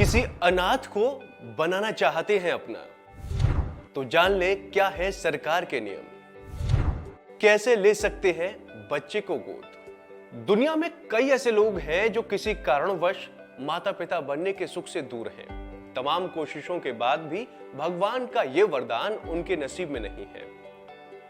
किसी अनाथ को बनाना चाहते हैं अपना, तो जान ले क्या है सरकार के नियम। कैसे ले सकते हैं बच्चे को गोद। दुनिया में कई ऐसे लोग हैं जो किसी कारणवश माता पिता बनने के सुख से दूर हैं। तमाम कोशिशों के बाद भी भगवान का यह वरदान उनके नसीब में नहीं है।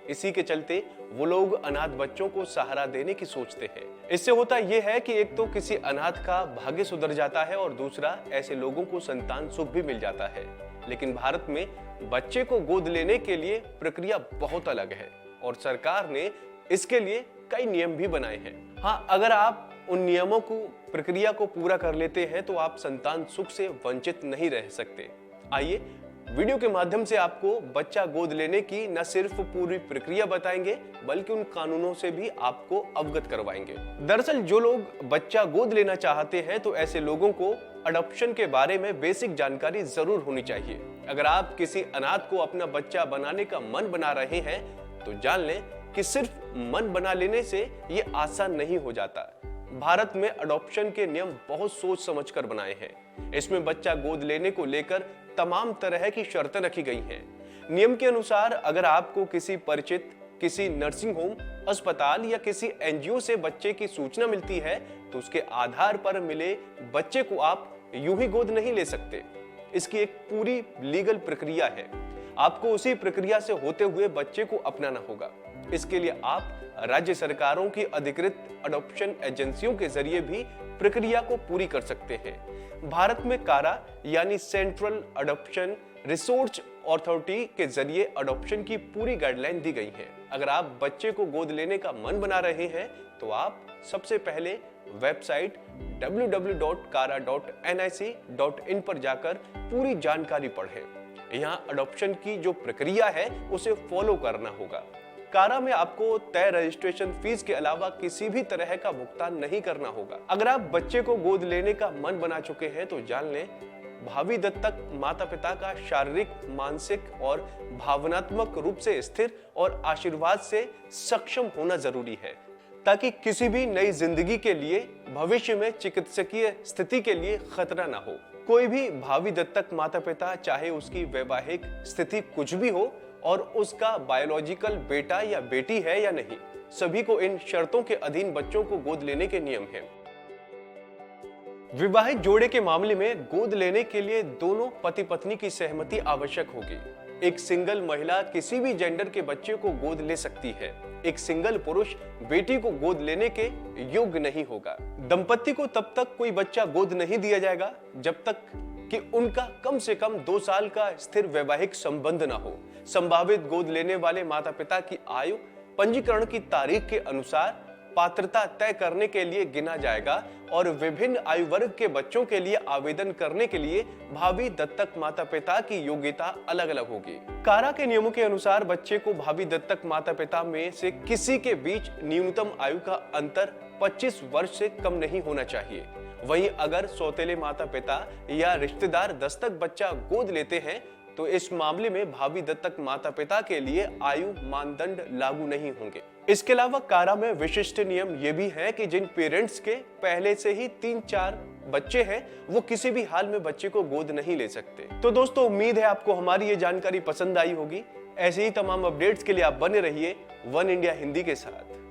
इसी के चलते वो लोग अनाथ बच्चों को सहारा देने की सोचते हैं। इससे होता यह है कि एक तो किसी अनाथ का भाग्य सुधर जाता है और दूसरा ऐसे लोगों को संतान सुख भी मिल जाता है। लेकिन भारत में बच्चे को गोद लेने के लिए प्रक्रिया बहुत अलग है और सरकार ने इसके लिए कई नियम भी बनाए हैं। हाँ, अगर आप उन नियमों को प्रक्रिया को पूरा कर लेते हैं तो आप संतान सुख से वंचित नहीं रह सकते। आइए वीडियो के माध्यम से आपको बच्चा गोद लेने की न सिर्फ पूरी प्रक्रिया बताएंगे बल्कि उन कानूनों से भी आपको अवगत करवाएंगे। दरअसल जो लोग बच्चा गोद लेना चाहते हैं तो ऐसे लोगों को अडॉप्शन के बारे में बेसिक जानकारी जरूर होनी चाहिए। अगर आप किसी अनाथ को अपना बच्चा बनाने का मन बना रहे हैं तो जान लें कि सिर्फ मन बना लेने से ये आसान नहीं हो जाता। भारत में अडॉप्शन के नियम बहुत सोच समझकर बनाए हैं। इसमें बच्चा गोद लेने को लेकर तमाम तरह की शर्तें रखी गई हैं। नियम के अनुसार अगर आपको किसी परिचित, किसी नर्सिंग होम, अस्पताल या किसी एनजीओ से बच्चे की सूचना मिलती है तो उसके आधार पर मिले बच्चे को आप यूं ही गोद नहीं ले सकते। इसकी एक पूरी लीगल प्रक्रिया है। आपको उसी प्रक्रिया से होते हुए बच्चे को अपनाना होगा। इसके लिए आप राज्य सरकारों की अधिकृत अडॉप्शन एजेंसियों के जरिए भी प्रक्रिया को पूरी कर सकते हैं। भारत में कारा यानी सेंट्रल अडॉप्शन रिसोर्स अथॉरिटी के जरिए अडॉप्शन की पूरी गाइडलाइन दी गई है। अगर आप बच्चे को गोद लेने का मन बना रहे हैं तो आप सबसे पहले वेबसाइट www.kara.nic.in पर जाकर पूरी जानकारी पढ़ें। यहाँ अडॉप्शन की जो प्रक्रिया है उसे फॉलो करना होगा। कारा में आपको तय रजिस्ट्रेशन फीस के अलावा किसी भी तरह का भुगतान नहीं करना होगा। अगर आप बच्चे को गोद लेने का मन बना चुके हैं तो जान लें भावी दत्तक माता पिता का शारीरिक, मानसिक और भावनात्मक रूप से स्थिर और आशीर्वाद से सक्षम होना जरूरी है ताकि किसी भी नई जिंदगी के लिए भविष्य में चिकित्सकीय स्थिति के लिए खतरा ना हो। कोई भी भावी दत्तक माता पिता, चाहे उसकी वैवाहिक स्थिति कुछ भी हो और उसका बायोलॉजिकल बेटा या बेटी है या नहीं, सभी को इन शर्तों के अधीन बच्चों को गोद लेने के नियम हैं। विवाहित जोड़े के मामले में गोद लेने के लिए दोनों पति पत्नी की सहमति आवश्यक होगी। एक सिंगल महिला किसी भी जेंडर के बच्चे को गोद ले सकती है। एक सिंगल पुरुष बेटी को गोद लेने के योग्य नहीं होगा। दंपति को तब तक कोई बच्चा गोद नहीं दिया जाएगा जब तक कि उनका कम से कम 2 साल का स्थिर वैवाहिक संबंध न हो। संभावित गोद लेने वाले माता पिता की आयु पंजीकरण की तारीख के अनुसार पात्रता तय करने के लिए गिना जाएगा और विभिन्न आयु वर्ग के बच्चों के लिए आवेदन करने के लिए भावी दत्तक माता पिता की योग्यता अलग अलग होगी। कारा के नियमों के अनुसार बच्चे को भावी दत्तक माता पिता में से किसी के बीच न्यूनतम आयु का अंतर 25 वर्ष से कम नहीं होना चाहिए। वहीं अगर सौतेले माता पिता या रिश्तेदार दस्तक बच्चा गोद लेते हैं तो इस मामले में भावी दत्तक माता पिता के लिए आयु मानदंड लागू नहीं होंगे। इसके अलावा कारा में विशिष्ट नियम ये भी है कि जिन पेरेंट्स के पहले से ही 3-4 बच्चे हैं वो किसी भी हाल में बच्चे को गोद नहीं ले सकते। तो दोस्तों, उम्मीद है आपको हमारी ये जानकारी पसंद आई होगी। ऐसे ही तमाम अपडेट्स के लिए आप बने रहिए वन इंडिया हिंदी के साथ।